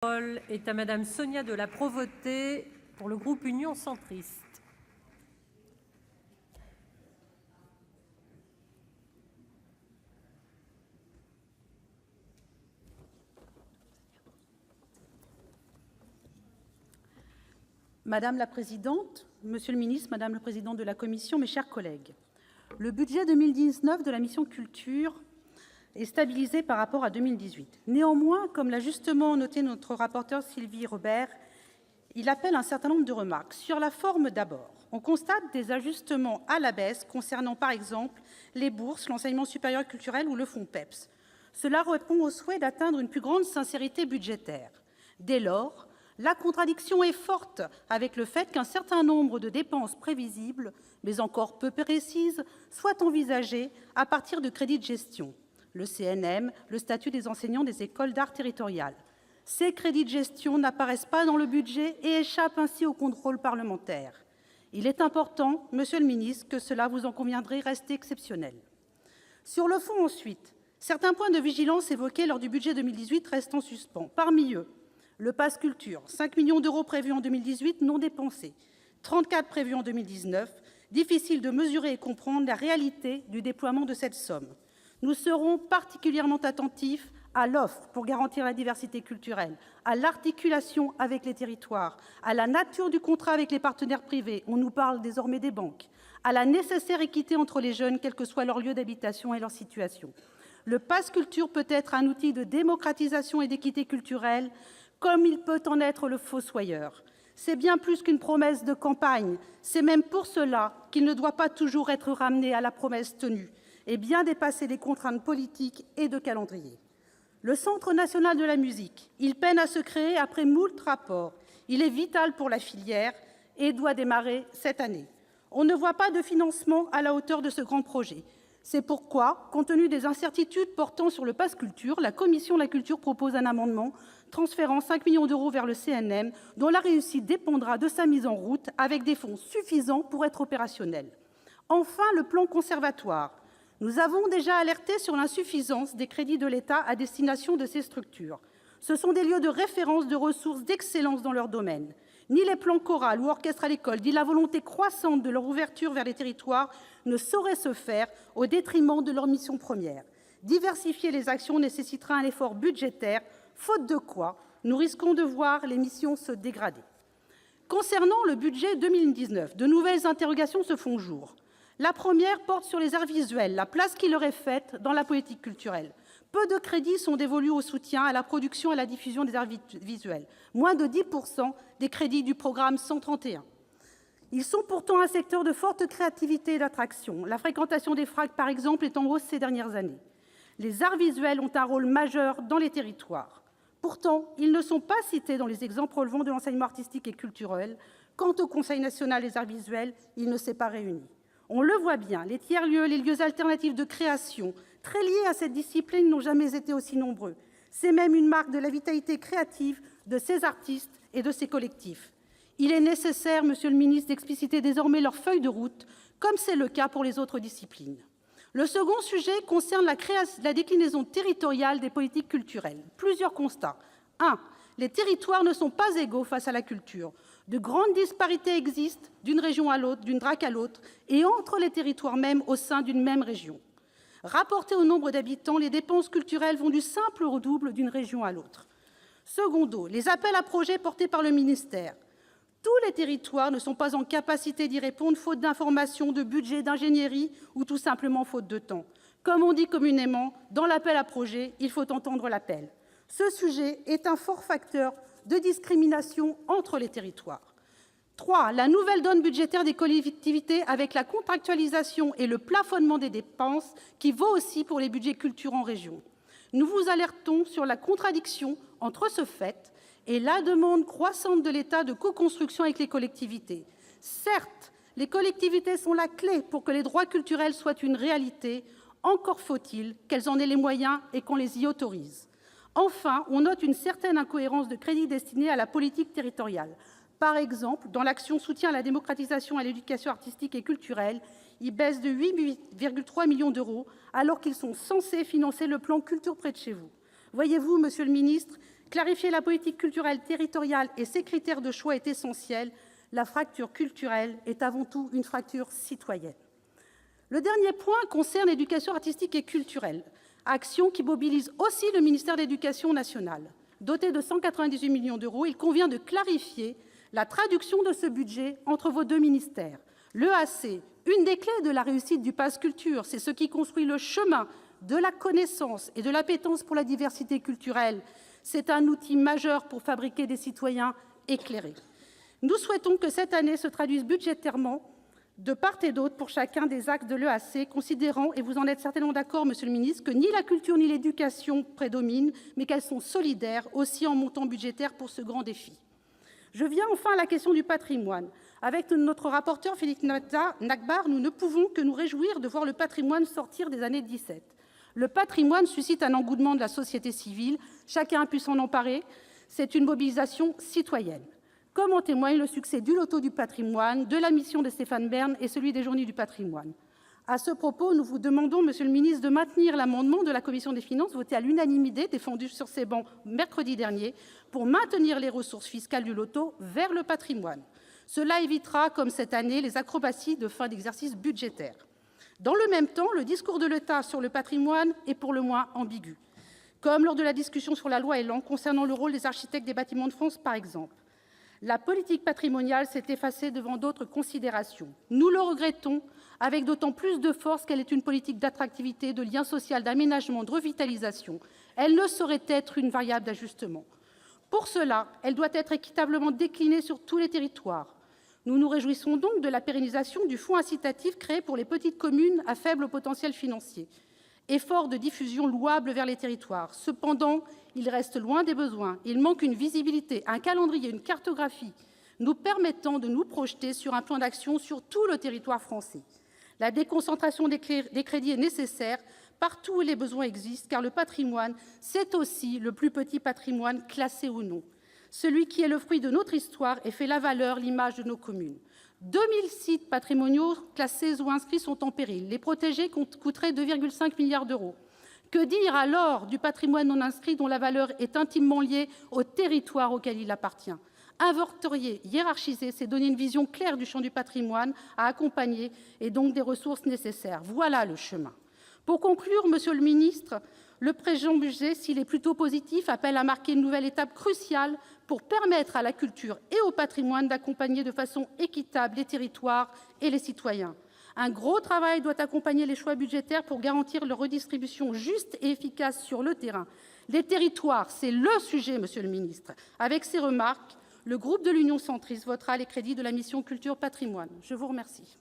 La parole est à Madame Sonia de La Provôté pour le groupe Union centriste. Madame la présidente, monsieur le ministre, madame le président de la commission, mes chers collègues, le budget 2019 de la mission culture est stabilisé par rapport à 2018. Néanmoins, comme l'a justement noté notre rapporteure Sylvie Robert, il appelle un certain nombre de remarques. Sur la forme d'abord, on constate des ajustements à la baisse concernant par exemple les bourses, l'enseignement supérieur culturel ou le fonds PEPS. Cela répond au souhait d'atteindre une plus grande sincérité budgétaire. Dès lors, la contradiction est forte avec le fait qu'un certain nombre de dépenses prévisibles, mais encore peu précises, soient envisagées à partir de crédits de gestion. Le CNM, le statut des enseignants des écoles d'art territoriales. Ces crédits de gestion n'apparaissent pas dans le budget et échappent ainsi au contrôle parlementaire. Il est important, monsieur le ministre, que cela, vous en conviendrez, reste exceptionnel. Sur le fond ensuite, certains points de vigilance évoqués lors du budget 2018 restent en suspens. Parmi eux, le pass culture, 5 millions d'euros prévus en 2018, non dépensés, 34 prévus en 2019. Difficile de mesurer et comprendre la réalité du déploiement de cette somme. Nous serons particulièrement attentifs à l'offre pour garantir la diversité culturelle, à l'articulation avec les territoires, à la nature du contrat avec les partenaires privés, on nous parle désormais des banques, à la nécessaire équité entre les jeunes, quel que soit leur lieu d'habitation et leur situation. Le pass culture peut être un outil de démocratisation et d'équité culturelle, comme il peut en être le fossoyeur. C'est bien plus qu'une promesse de campagne, c'est même pour cela qu'il ne doit pas toujours être ramené à la promesse tenue et bien dépasser les contraintes politiques et de calendrier. Le Centre national de la musique, il peine à se créer après moult rapports. Il est vital pour la filière et doit démarrer cette année. On ne voit pas de financement à la hauteur de ce grand projet. C'est pourquoi, compte tenu des incertitudes portant sur le pass culture, la commission de la culture propose un amendement transférant 5 millions d'euros vers le CNM, dont la réussite dépendra de sa mise en route avec des fonds suffisants pour être opérationnel. Enfin, le plan conservatoire. Nous avons déjà alerté sur l'insuffisance des crédits de l'État à destination de ces structures. Ce sont des lieux de référence de ressources d'excellence dans leur domaine. Ni les plans chorales ou orchestres à l'école, ni la volonté croissante de leur ouverture vers les territoires ne sauraient se faire au détriment de leur mission première. Diversifier les actions nécessitera un effort budgétaire, faute de quoi nous risquons de voir les missions se dégrader. Concernant le budget 2019, de nouvelles interrogations se font jour. La première porte sur les arts visuels, la place qui leur est faite dans la politique culturelle. Peu de crédits sont dévolus au soutien, à la production et à la diffusion des arts visuels, moins de 10% des crédits du programme 131. Ils sont pourtant un secteur de forte créativité et d'attraction. La fréquentation des FRAC, par exemple, est en hausse ces dernières années. Les arts visuels ont un rôle majeur dans les territoires. Pourtant, ils ne sont pas cités dans les exemples relevant de l'enseignement artistique et culturel. Quant au Conseil national des arts visuels, il ne s'est pas réuni. On le voit bien, les tiers-lieux, les lieux alternatifs de création, très liés à cette discipline, n'ont jamais été aussi nombreux. C'est même une marque de la vitalité créative de ces artistes et de ces collectifs. Il est nécessaire, monsieur le ministre, d'expliciter désormais leur feuille de route, comme c'est le cas pour les autres disciplines. Le second sujet concerne la déclinaison territoriale des politiques culturelles. Plusieurs constats. 1. Les territoires ne sont pas égaux face à la culture. De grandes disparités existent d'une région à l'autre, d'une DRAC à l'autre, et entre les territoires même au sein d'une même région. Rapportées au nombre d'habitants, les dépenses culturelles vont du simple au double d'une région à l'autre. Secondo, les appels à projets portés par le ministère. Tous les territoires ne sont pas en capacité d'y répondre, faute d'informations, de budget, d'ingénierie ou tout simplement faute de temps. Comme on dit communément, dans l'appel à projets, il faut entendre l'appel. Ce sujet est un fort facteur de discrimination entre les territoires. 3. La nouvelle donne budgétaire des collectivités avec la contractualisation et le plafonnement des dépenses qui vaut aussi pour les budgets culture en région. Nous vous alertons sur la contradiction entre ce fait et la demande croissante de l'État de co-construction avec les collectivités. Certes, les collectivités sont la clé pour que les droits culturels soient une réalité. Encore faut-il qu'elles en aient les moyens et qu'on les y autorise. Enfin, on note une certaine incohérence de crédits destinés à la politique territoriale. Par exemple, dans l'action soutien à la démocratisation et à l'éducation artistique et culturelle, ils baissent de 8,3 millions d'euros alors qu'ils sont censés financer le plan Culture près de chez vous. Voyez-vous, monsieur le ministre, Clarifier la politique culturelle territoriale et ses critères de choix est essentiel. La fracture culturelle est avant tout une fracture citoyenne. Le dernier point concerne l'éducation artistique et culturelle, action qui mobilise aussi le ministère de l'Éducation nationale. Doté de 198 millions d'euros, il convient de clarifier la traduction de ce budget entre vos deux ministères. L'EAC, une des clés de la réussite du pass culture, c'est ce qui construit le chemin de la connaissance et de l'appétence pour la diversité culturelle. C'est un outil majeur pour fabriquer des citoyens éclairés. Nous souhaitons que cette année se traduise budgétairement de part et d'autre pour chacun des axes de l'EAC, considérant, et vous en êtes certainement d'accord, monsieur le ministre, que ni la culture ni l'éducation prédominent, mais qu'elles sont solidaires aussi en montant budgétaire pour ce grand défi. Je viens enfin à la question du patrimoine. Avec notre rapporteur Philippe Nachbar, nous ne pouvons que nous réjouir de voir le patrimoine sortir des années 17. Le patrimoine suscite un engouement de la société civile, chacun a pu s'en emparer, c'est une mobilisation citoyenne. Comme en témoigne le succès du loto du patrimoine, de la mission de Stéphane Bern et celui des Journées du patrimoine. À ce propos, nous vous demandons, monsieur le ministre, de maintenir l'amendement de la commission des finances voté à l'unanimité, défendu sur ces bancs mercredi dernier, pour maintenir les ressources fiscales du loto vers le patrimoine. Cela évitera, comme cette année, les acrobaties de fin d'exercice budgétaire. Dans le même temps, le discours de l'État sur le patrimoine est pour le moins ambigu, comme lors de la discussion sur la loi ÉLAN concernant le rôle des architectes des Bâtiments de France, par exemple. La politique patrimoniale s'est effacée devant d'autres considérations. Nous le regrettons, avec d'autant plus de force qu'elle est une politique d'attractivité, de lien social, d'aménagement, de revitalisation. Elle ne saurait être une variable d'ajustement. Pour cela, elle doit être équitablement déclinée sur tous les territoires. Nous nous réjouissons donc de la pérennisation du fonds incitatif créé pour les petites communes à faible potentiel financier. Effort de diffusion louable vers les territoires. Cependant, il reste loin des besoins. Il manque une visibilité, un calendrier, une cartographie nous permettant de nous projeter sur un plan d'action sur tout le territoire français. La déconcentration des crédits est nécessaire partout où les besoins existent, car le patrimoine, c'est aussi le plus petit patrimoine, classé ou non. Celui qui est le fruit de notre histoire et fait la valeur, l'image de nos communes. 2000 sites patrimoniaux classés ou inscrits sont en péril. Les protéger coûterait 2,5 milliards d'euros. Que dire alors du patrimoine non inscrit dont la valeur est intimement liée au territoire auquel il appartient ? Inventorier, hiérarchiser, c'est donner une vision claire du champ du patrimoine à accompagner et donc des ressources nécessaires. Voilà le chemin. Pour conclure, monsieur le ministre, le présent budget, s'il est plutôt positif, appelle à marquer une nouvelle étape cruciale pour permettre à la culture et au patrimoine d'accompagner de façon équitable les territoires et les citoyens. Un gros travail doit accompagner les choix budgétaires pour garantir leur redistribution juste et efficace sur le terrain. Les territoires, c'est le sujet, monsieur le ministre. Avec ces remarques, le groupe de l'Union centriste votera les crédits de la mission Culture Patrimoine. Je vous remercie.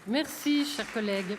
Merci, chers collègues.